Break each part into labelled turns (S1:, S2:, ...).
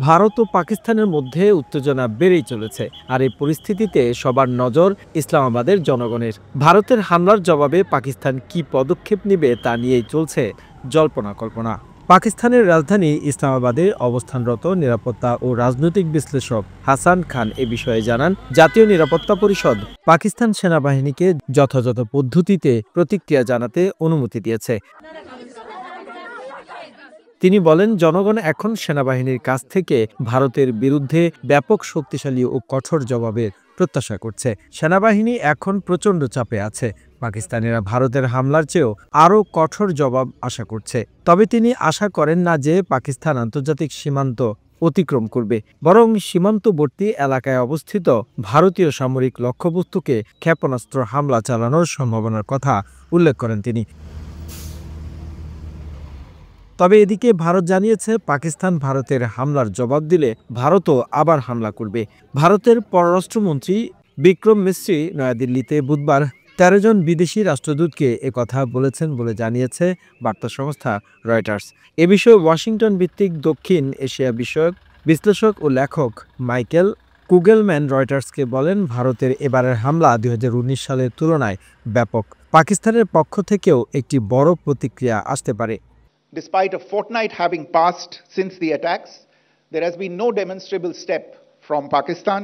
S1: ভারত ও পাকিস্তানের মধ্যে উত্তেজনা বেড়েই চলেছে। আর এই পরিস্থিতিতে সবার নজর ইসলামাবাদের জনগণের। ভারতের হামলার জবাবে পাকিস্তান কি পদক্ষেপ নেবে তা নিয়েই চলছে জল্পনা কল্পনা। পাকিস্তানের রাজধানী ইসলামাবাদে অবস্থানরত নিরাপত্তা ও রাজনৈতিক বিশ্লেষক হাসান খান এ বিষয়ে জানান, জাতীয় নিরাপত্তা পরিষদ পাকিস্তান সেনাবাহিনীকে যথাযথ পদ্ধতিতে প্রতিক্রিয়া জানাতে অনুমতি দিয়েছে। তিনি বলেন, জনগণ এখন সেনাবাহিনীর কাছ থেকে ভারতের বিরুদ্ধে ব্যাপক শক্তিশালী ও কঠোর জবাবের প্রত্যাশা করছে। সেনাবাহিনী এখন প্রচণ্ড চাপে আছে। পাকিস্তানিরা ভারতের হামলার চেয়েও আরও কঠোর জবাব আশা করছে। তবে তিনি আশা করেন না যে পাকিস্তান আন্তর্জাতিক সীমান্ত অতিক্রম করবে, বরং সীমান্তবর্তী এলাকায় অবস্থিত ভারতীয় সামরিক লক্ষ্যবস্তুকে ক্ষেপণাস্ত্র হামলা চালানোর সম্ভাবনার কথা উল্লেখ করেন তিনি। তবে এদিকে ভারত জানিয়েছে, পাকিস্তান ভারতের হামলার জবাব দিলে ভারতও আবার হামলা করবে। ভারতের পররাষ্ট্রমন্ত্রী বিক্রম মিশ্রি নয়াদিল্লিতে বুধবার ১৩ জন বিদেশি রাষ্ট্রদূতকে একথা বলেছেন বলে জানিয়েছে বার্তা সংস্থা রয়টার্স। এ বিষয়ে ওয়াশিংটন ভিত্তিক দক্ষিণ এশিয়া বিষয়ক বিশ্লেষক ও লেখক মাইকেল কুগেলম্যান রয়টার্সকে বলেন, ভারতের এবারের হামলা ২০১৯ সালের তুলনায় ব্যাপক। পাকিস্তানের পক্ষ থেকেও একটি বড় প্রতিক্রিয়া আসতে পারে।
S2: Despite a fortnight having passed since the attacks, there has been no demonstrable step from Pakistan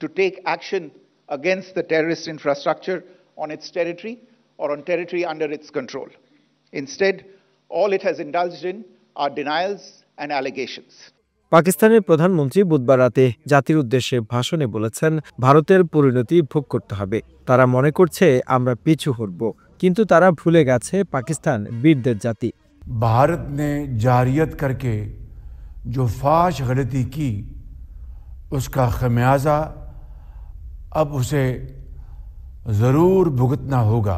S2: to take action against the terrorist infrastructure on its territory or on territory under its control. Instead, all it has indulged in are denials and allegations.
S1: পাকিস্তানের প্রধানমন্ত্রী বুধবার রাতে জাতির উদ্দেশ্যে ভাষণে বলেছেন, ভারতের পরিণতি ভোগ করতে হবে। তারা মনে করছে আমরা পিছু হটব, কিন্তু তারা ভুলে গেছে পাকিস্তান বীরদের জাতি।
S3: भारत ने जारियत करके जो फाश गलती की, उसका खमियाजा अब उसे ज़रूर भुगतना होगा।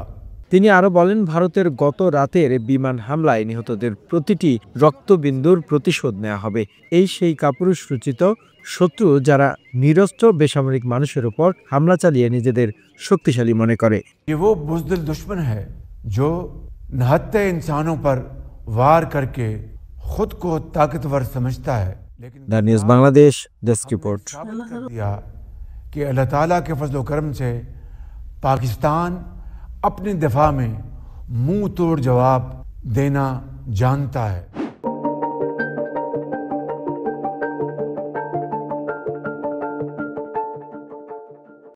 S1: তিনি আরও বলেন, ভারতের গত রাতের বিমান হামলায় নিহতদের প্রতিটি রক্তবিন্দুর প্রতিশোধ নেওয়া হবে। এই সেই কাপুরুষোচিত শত্রু যারা নিরস্ত্র বেসামরিক মানুষের উপর হামলা চালিয়ে নিজেদের শক্তিশালী মনে করে।
S3: ये वो बुज़दिल दुश्मन है जो निहत्ते इंसानों पर वार करके खुद को ताकतवर समझता है। लेकिन
S1: the news Bangladesh desk report.
S3: साबित कर दिया कि अल्लाह ताला के फजल व करम से पाकिस्तान अपने दिफा में मुंह तोड़ जवाब देना जानता है।